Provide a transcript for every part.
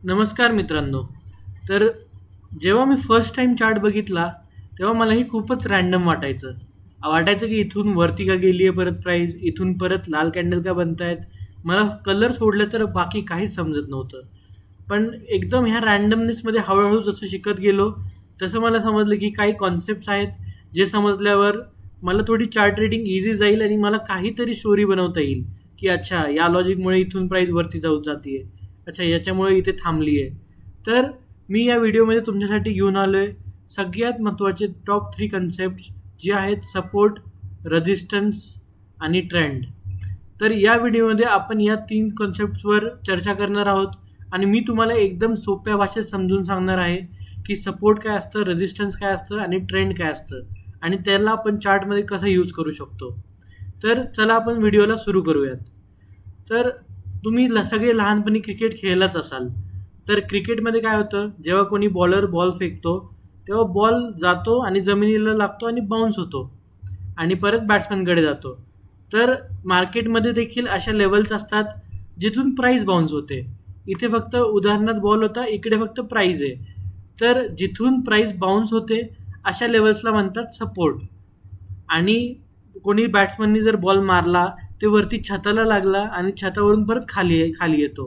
नमस्कार मित्रांनो. तर जेव्हा मी फर्स्ट टाईम चार्ट बघितला, तेव्हा मलाही खूपच रँडम वाटायचं. वाटायचं की इथून वरती का गेली आहे परत प्राईस, इथून परत लाल कॅन्डल का बनतायत. मला कलर सोडले तर बाकी काहीच समजत नव्हतं. पण एकदम ह्या रँडमनेसमध्ये हळू जसं शिकत गेलो, तसं मला समजलं की काही कॉन्सेप्ट्स आहेत, जे समजल्यावर मला थोडी चार्ट रीडिंग ईझी जाईल आणि मला काहीतरी स्टोरी बनवता येईल, की अच्छा या लॉजिकमुळे इथून प्राईस वरती जाऊ जातीये. अच्छा याच्यामुळे इथे थांबली आहे. तर मी या व्हिडिओमध्ये तुमच्यासाठी घेऊन आलो आहे सगळ्यात महत्त्वाचे टॉप 3 कन्सेप्ट्स जे आहेत सपोर्ट, रेझिस्टन्स आणि ट्रेंड. तर या व्हिडिओमध्ये आपण या 3 कन्सेप्ट्सवर चर्चा करणार आहोत आणि मी तुम्हाला एकदम सोप्या भाषेत समजून सांगणार आहे की सपोर्ट काय असतं, रेझिस्टन्स काय असतं आणि ट्रेंड काय असतं आणि त्याला आपण चार्टमध्ये कसं यूज करू शकतो. तर चला आपण व्हिडिओला सुरू करूयात. तर तुम्ही सगळे लहानपणी क्रिकेट खेळलाच असाल. तर क्रिकेटमध्ये काय होतं, जेव्हा कोणी बॉलर बॉल फेकतो, तेव्हा बॉल जातो आणि जमिनीला लागतो आणि बाउन्स होतो आणि परत बॅट्समॅनकडे जातो. तर मार्केटमध्ये देखील अशा लेवल्स असतात, जिथून प्राईज बाउन्स होते. इथे फक्त उदाहरणार्थ बॉल होता, इकडे फक्त प्राईज आहे. तर जिथून प्राईज बाउन्स होते, अशा लेवल्सला म्हणतात सपोर्ट. आणि कोणी बॅट्समननी जर बॉल मारला, ते वरती छताला लागला आणि छतावरून परत खाली खाली येतो.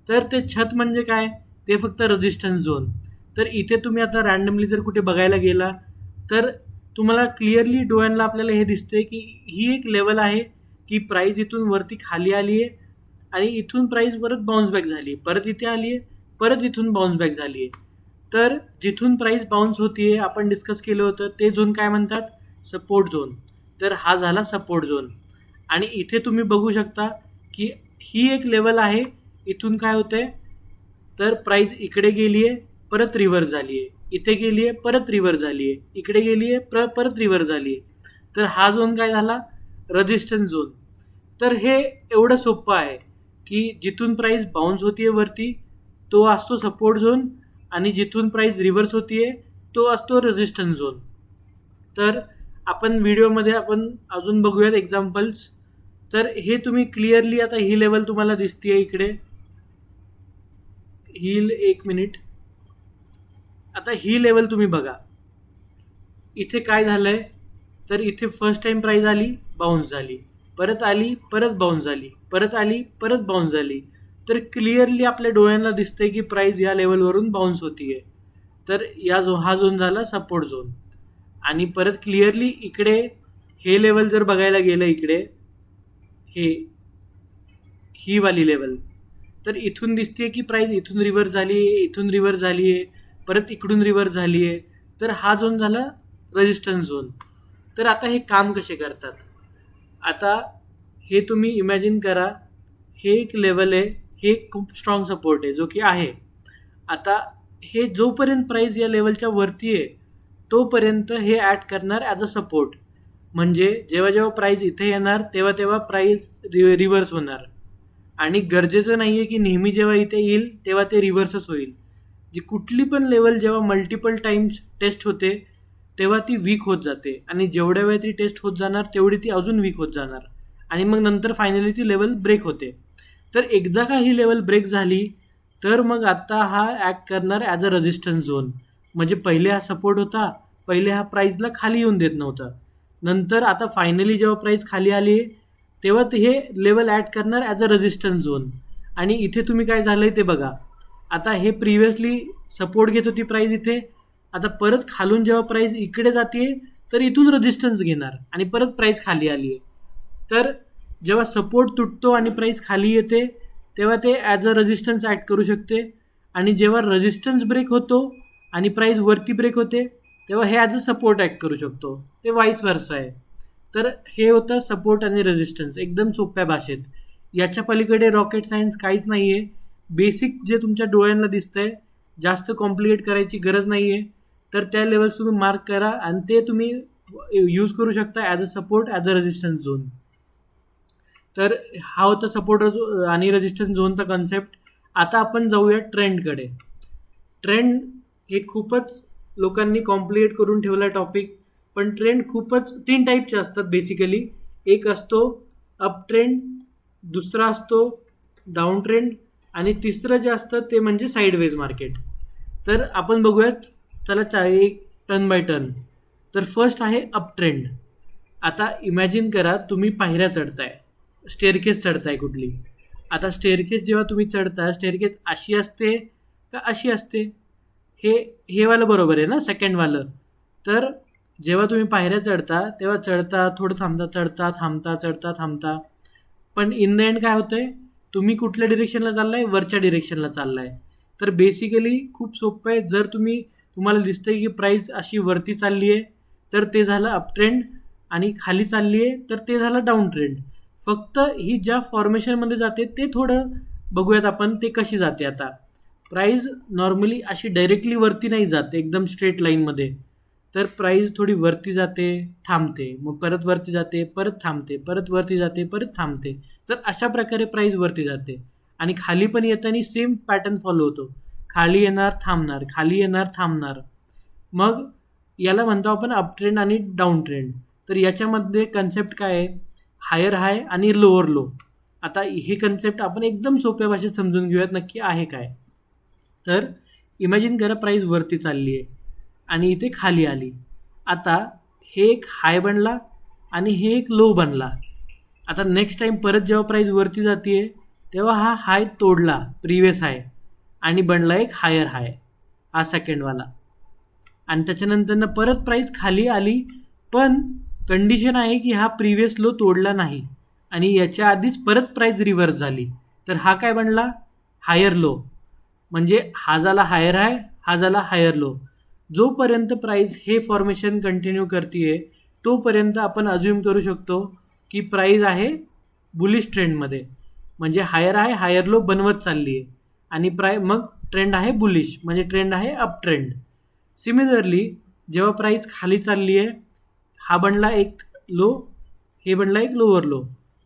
तर ते छत म्हणजे काय? ते फक्त रेझिस्टन्स झोन. तर इथे तुम्ही आता रँडमली जर कुठे बघायला गेला, तर तुम्हाला क्लिअरली डोळ्यांना आपल्याला हे दिसते की ही एक लेवल आहे, की प्राईज इथून वरती खाली आली आहे आणि इथून प्राईज परत बाउन्स बॅक झाली. परत इथे आली आहे, परत इथून बाउन्स बॅक झाली आहे. तर जिथून प्राईस बाउन्स होतीये आपण डिस्कस केलं होतं ते झोन काय म्हणतात? Support zone. तर हा झाला सपोर्ट झोन. आणि इथे तुम्ही बघू शकता की ही एक लेवल आहे. इथून काय होतंय, तर प्राईस इकडे गेली आहे, परत रिव्हर्स झाली आहे. इथे गेली आहे, परत रिव्हर्स झाली आहे. इकडे गेली आहे, परत रिव्हर्स झाली आहे. तर हा झोन काय झाला? Resistance zone. तर हे एवढं सोपं आहे की जिथून प्राईस बाउन्स होतीये वरती, तो असतो सपोर्ट झोन आणि जिथून प्राईस रिव्हर्स होतीये, तो असतो रेझिस्टन्स झोन. तर आपण व्हिडिओमध्ये आपण अजून बघूयात एक्झाम्पल्स. तर हे तुम्ही क्लिअरली आता ही लेवल तुम्हाला दिसतीये इकडे. ही एक मिनिट. आता ही लेवल तुम्ही बघा. इथे काय झालंय, तर इथे फर्स्ट टाइम प्राईज आली, बाउन्स झाली, परत आली, परत बाउन्स झाली, परत आली, परत बाउन्स झाली. तर क्लिअरली आपल्या डोळ्यांना दिसतंय की प्राईज या लेवलवरून बाउन्स होतीये. तर हा झोन झाला सपोर्ट झोन. आणि परत क्लिअरली इकडे हे लेवल जर बघायला गेलं इकडे, हे ही वाली लेवल, तर इथून दिसते की प्राईस इथून रिव्हर्स झाली आहे, इथून रिव्हर्स झाली आहे, परत इकडून रिव्हर्स झाली आहे. तर हा झोन झाला रेजिस्टन्स झोन. तर आता हे काम कसे करतात? आता हे तुम्ही इमॅजिन करा, हे एक लेवल आहे, हे खूप स्ट्रॉंग सपोर्ट आहे जो की आहे. आता हे जोपर्यंत प्राईस या लेवलच्या वरती आहे, तोपर्यंत हे ॲक्ट करणार ॲज अ सपोर्ट. म्हणजे जेव्हा जेव्हा प्राईस इथे येणार, तेव्हा तेव्हा प्राईस रिव्हर्स होणार. आणि गरजेचं नाही आहे की नेहमी जेव्हा इथे येईल, तेव्हा ते रिव्हर्सच होईल. जी कुठली पण लेवल जेव्हा मल्टिपल टाइम्स टेस्ट होते, तेव्हा ती वीक होत जाते आणि जेवढ्या वेळ ती टेस्ट होत जाणार, तेवढी ती अजून वीक होत जाणार आणि मग नंतर फायनली ती लेवल ब्रेक होते. तर एकदा का ही लेवल ब्रेक झाली, तर मग आता हा ॲक्ट करणार ॲज अ रेझिस्टन्स झोन. म्हणजे पहिले हा सपोर्ट होता, पहिले हा प्राईजला खाली येऊन देत नव्हता. नंतर आता फायनली जेव्हा प्राईस खाली आली, तेव्हा ते हे लेवल ॲड करणार ॲज अ रेझिस्टन्स झोन. आणि इथे तुम्ही काय झालंय ते बघा. आता हे प्रिव्हियसली सपोर्ट घेत होती प्राईस इथे, आता परत खालून जेव्हा प्राईस इकडे जाते, तर इथून रेझिस्टन्स घेणार आणि परत प्राईस खाली आली आहे. तर जेव्हा सपोर्ट तुटतो आणि प्राईस खाली येते, तेव्हा ते ॲज अ रेझिस्टन्स ॲक्ट करू शकते. आणि जेव्हा रेझिस्टन्स ब्रेक होतो आणि प्राईस वरती ब्रेक होते, तेव्हा हे ॲज अ सपोर्ट ॲक्ट करू शकतो. ते वाईस वर्सा आहे. तर हे होतं सपोर्ट आणि रेझिस्टन्स एकदम सोप्या भाषेत. याच्या पलीकडे रॉकेट सायन्स काहीच नाही आहे. बेसिक जे तुमच्या डोळ्यांना दिसतंय, जास्त कॉम्प्लिकेट करायची गरज नाही आहे. तर त्या लेवल्स तुम्ही मार्क करा आणि ते तुम्ही यूज करू शकता as a support, as a resistance zone. तर हा होता सपोर्ट आणि रेझिस्टन्स झोनचा कन्सेप्ट. आता आपण जाऊया ट्रेंडकडे. ट्रेंड हे खूपच लोकांनी कॉम्प्लिकेट करून ठेवला टॉपिक. पण ट्रेंड खूपच 3 टाईपचे असतात बेसिकली. एक असतो अप ट्रेंड, दुसरा असतो डाऊन ट्रेंड आणि तिसरं जे असतं ते म्हणजे साईडवेज मार्केट. तर आपण बघूयात, चला एक टर्न बाय टर्न. तर फर्स्ट आहे अप ट्रेंड. आता इमॅजिन करा तुम्ही पायऱ्या चढताय, स्टेअरकेस चढताय कुठली. आता स्टेअरकेस जेव्हा तुम्ही चढता, स्टेअरकेस अशी असते का अशी असते? हे हे वालं बरोबर आहे ना, सेकंडवालं. तर जेव्हा तुम्ही पायऱ्या चढता तेव्हा चढता, थोडं थांबता, चढता थांबता, चढता थांबता. पण इन द एंड काय होतंय, तुम्ही कुठल्या डिरेक्शनला चाललाय? वरच्या डिरेक्शनला चाललाय. तर बेसिकली खूप सोपं आहे. जर तुम्हाला दिसतंय की प्राईस अशी वरती चालली आहे, तर ते झालं अप ट्रेंड, आणि खाली चालली आहे तर ते झालं डाऊन ट्रेंड. फक्त ही ज्या फॉर्मेशनमध्ये जाते ते थोडं बघूयात आपण, ते कशी जाते. आता प्राईस नॉर्मली अशी डायरेक्टली वरती नाही जात एकदम स्ट्रेट लाईनमध्ये. तर प्राईस थोडी वरती जाते, थांबते, मग परत वरती जाते, परत थांबते, परत वरती जाते, परत थांबते. तर अशा प्रकारे प्राईस वरती जाते. आणि खाली पण येताना सेम पॅटर्न फॉलो होतो. खाली येणार, थांबणार, खाली येणार, थांबणार. मग याला म्हणतो आपण अप ट्रेंड आणि डाऊन ट्रेंड. तर याच्यामध्ये कन्सेप्ट काय आहे? हायर हाय आणि लोअर लो. आता हे कन्सेप्ट आपण एकदम सोप्या भाषेत समजून घेऊयात नक्की आहे काय. तर इमॅजिन करा प्राईस वरती चालली आहे आणि इथे खाली आली. आता हे एक हाय बनला आणि हे एक लो बनला. आता नेक्स्ट टाईम परत जेव्हा प्राईस वरती जाते तेव्हा हा हाय तोडला, प्रिवियस हाय, आणि बनला एक हायर हाय, हा सेकंडवाला. आणि त्याच्यानंतरनं परत प्राईस खाली आली, पण कंडिशन आहे की हा प्रिवियस लो तोडला नाही आणि याच्या आधीच परत प्राईस रिव्हर्स झाली. तर हा काय बनला? Higher low. म्हणजे हा झाला हायर हाय, हा झाला हायर लो. जोपर्यंत प्राईस हे फॉर्मेशन कंटिन्यू करते तोपर्यंत आपण अज्युम करू शकतो की प्राईस आहे बुलिश ट्रेंडमध्ये. म्हणजे हायर हाय हायर लो बनवत चालली आहे आणि मग ट्रेंड आहे बुलिश, म्हणजे ट्रेंड आहे अप ट्रेंड. सिमिलरली जेव्हा प्राईस खाली चालली आहे, हा बनला एक लो, हे बनला एक लोअर लो.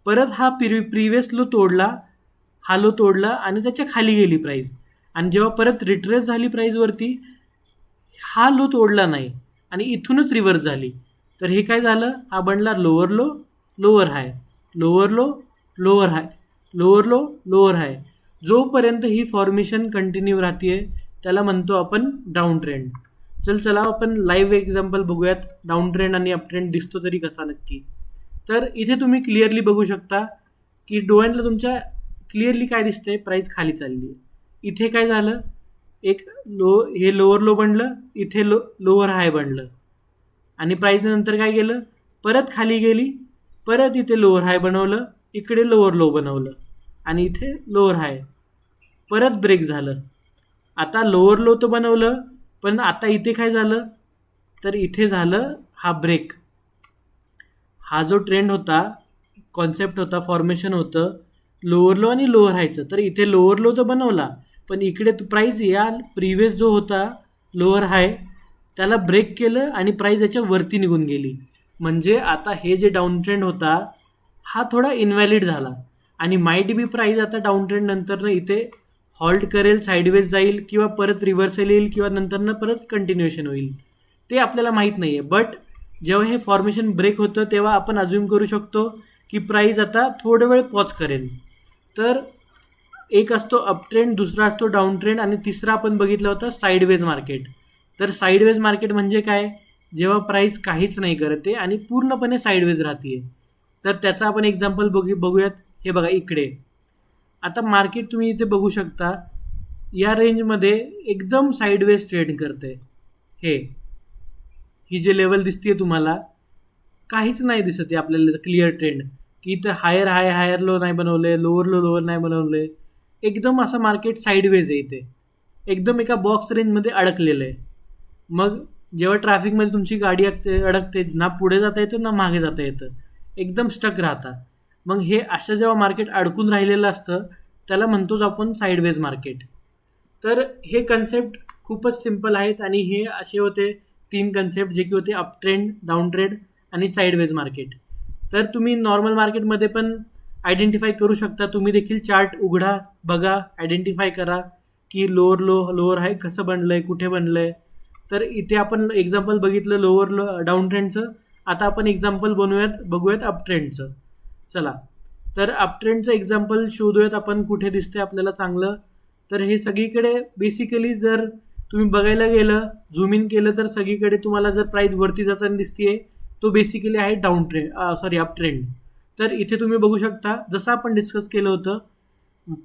परत हा प्रिवियस लो तोडला, हा लो तोडला आणि त्याच्या खाली गेली प्राईस. आणि जेव्हा परत रिट्रेस झाली प्राईसवरती, हा लो तोडला नाही आणि इथूनच रिव्हर्स झाली. तर हे काय झालं? हा बनला लोअर लो, लोअर हाय, लोअर लो, लोअर हाय, लोअर लो, लोअर हाय. जोपर्यंत ही फॉर्मेशन कंटिन्यू राहते त्याला म्हणतो आपण डाऊन ट्रेंड. चला आपण लाईव्ह एक्झाम्पल बघूयात, डाऊन ट्रेंड आणि अप ट्रेंड दिसतो तरी कसा नक्की. तर इथे तुम्ही क्लिअरली बघू शकता की डोळ्यांना तुमच्या क्लिअरली काय दिसतंय, प्राईस खाली चालली आहे. इथे काय झालं, एक हे लोअर लो बनलं, इथे लोअर हाय बनलं, आणि प्राईसने नंतर काय गेलं, परत खाली गेली, परत इथे लोअर हाय बनवलं, इकडे लोअर लो बनवलं, आणि इथे लोअर हाय, परत ब्रेक झालं. आता लोअर लो तर बनवलं, पण आता इथे काय झालं, तर इथे झालं हा ब्रेक. हा जो ट्रेंड होता, कॉन्सेप्ट होता, फॉर्मेशन होतं लोअर लो आणि लोअर हायचं, तर इथे लोअर लो तर बनवला, पण इकडे प्राईस या प्रिवियस जो होता लोअर हाय त्याला ब्रेक केलं आणि प्राईस याच्या वरती निघून गेली. म्हणजे आता हे जे डाऊन ट्रेंड होता हा थोडा इनव्हॅलिड झाला आणि माईट बी प्राईस आता डाऊन ट्रेंड नंतरनं इथे हॉल्ट करेल, साईडवेज जाईल, किंवा परत रिव्हर्सल येईल, किंवा नंतरनं परत कंटिन्युएशन होईल, ते आपल्याला माहीत नाही आहे. बट जेव्हा हे फॉर्मेशन ब्रेक होतं तेव्हा आपण अज्युम करू शकतो की प्राईस आता थोडं वेळ पॉज करेल. तर एक असतो अप ट्रेंड, दुसरा असतो डाऊन ट्रेंड, आणि तिसरा आपण बघितलं होतं साईडवेज मार्केट. तर साईडवेज मार्केट म्हणजे काय, जेव्हा प्राईस काहीच नाही करते आणि पूर्णपणे साईडवेज राहते. तर त्याचा आपण एक्झाम्पल बघूयात. हे बघा इकडे, आता मार्केट तुम्ही इथे बघू शकता या रेंजमध्ये एकदम साईडवेज ट्रेड करते. ही जे लेवल दिसते तुम्हाला, काहीच नाही दिसत आहे आपल्याला क्लिअर ट्रेंड, की इथं हायर हाय हायर लो नाही बनवले, लोअर लो लोअर नाही बनवले, एकदम असं मार्केट साईडवेज आहे. इथे एकदम एका बॉक्स रेंजमध्ये अडकलेलं आहे. मग जेव्हा ट्रॅफिकमध्ये तुमची गाडी अडकते, ना पुढे जाता येतं ना मागे जाता येतं, एकदम स्टक राहता. मग हे असं जेव्हा मार्केट अडकून राहिलेलं असतं त्याला म्हणतोच आपण साईडवेज मार्केट. तर हे कन्सेप्ट खूपच सिम्पल आहेत आणि हे असे होते 3 कन्सेप्ट जे की होते अप ट्रेंड, डाऊन ट्रेंड आणि साईडवेज मार्केट. तर तुम्ही नॉर्मल मार्केटमध्ये पण आयडेंटिफाय करू शकता. तुम्ही देखील चार्ट उघडा, बघा, आयडेंटिफाय करा की लोअर लो लोअर हाय कसं बनलं आहे, कुठे बनलं आहे. तर इथे आपण एक्झाम्पल बघितलं लोअर डाऊन ट्रेंडचं. आता आपण एक्झाम्पल बघूयात अप ट्रेंडचं. चला, तर अपट्रेंडचं एक्झाम्पल शोधूयात आपण कुठे दिसते आपल्याला चांगलं. तर हे सगळीकडे बेसिकली जर तुम्ही बघायला गेलं, झूम इन केलं तर सगळीकडे तुम्हाला जर प्राईस वरती जाताना दिसतीये, तो बेसिकली आहे down trend, sorry up trend. तर इथे तुम्ही बघू शकता, जसं आपण डिस्कस केलं होतं,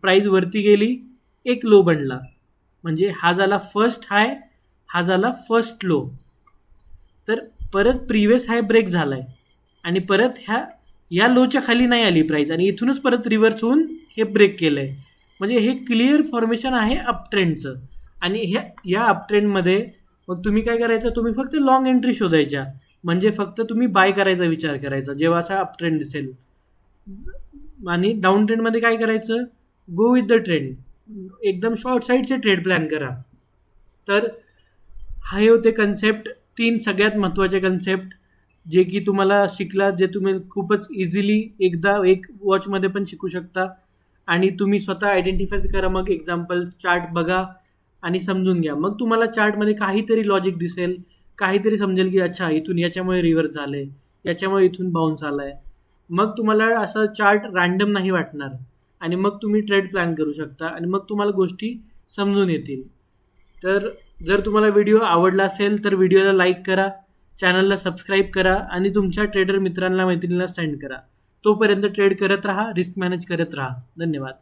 प्राईस वरती गेली, एक लो बनला, म्हणजे हा झाला फर्स्ट हाय, हा झाला फर्स्ट लो. तर परत प्रिव्हियस हाय ब्रेक झालाय आणि परत या लोच्या खाली नाही आली प्राईस आणि इथूनच परत रिव्हर्स होऊन हे ब्रेक केलंय. म्हणजे हे क्लिअर फॉर्मेशन आहे अपट्रेंडचं. आणि या अपट्रेंडमध्ये मग तुम्ही काय करायचं, तुम्ही फक्त लॉंग एंट्री शोधायच्या, म्हणजे फक्त तुम्ही बाय करायचा विचार करायचा जेव्हा असा अपट्रेंड दिसेल. आणि डाऊन ट्रेंडमध्ये काय करायचं, गो विथ द ट्रेंड, एकदम शॉर्ट साईडचे ट्रेड प्लॅन करा. तर हे होते कन्सेप्ट, 3 सगळ्यात महत्त्वाचे कन्सेप्ट जे की तुम्हाला शिकला, जे तुम्ही खूपच इझिली एकदा एक वॉचमध्ये पण शिकू शकता. आणि तुम्ही स्वतः आयडेंटिफाय करा, मग एक्झाम्पल चार्ट बघा आणि समजून घ्या. मग तुम्हाला चार्टमध्ये काहीतरी लॉजिक दिसेल, काहीतरी समजेल की अच्छा इथून याच्यामुळे रिव्हर्स झाले, याच्यामुळे इथून बाउन्स आलाय. मग तुम्हाला असं चार्ट रँडम नाही वाटणार आणि मग तुम्ही ट्रेड प्लॅन करू शकता आणि मग तुम्हाला गोष्टी समजून येतील. तर जर तुम्हाला व्हिडिओ आवडला असेल तर व्हिडिओला लाईक करा, चॅनलला सबस्क्राईब करा आणि तुमच्या ट्रेडर मित्रांना मैत्रिणींना सेंड करा. तोपर्यंत ट्रेड करत राहा, रिस्क मॅनेज करत राहा. धन्यवाद.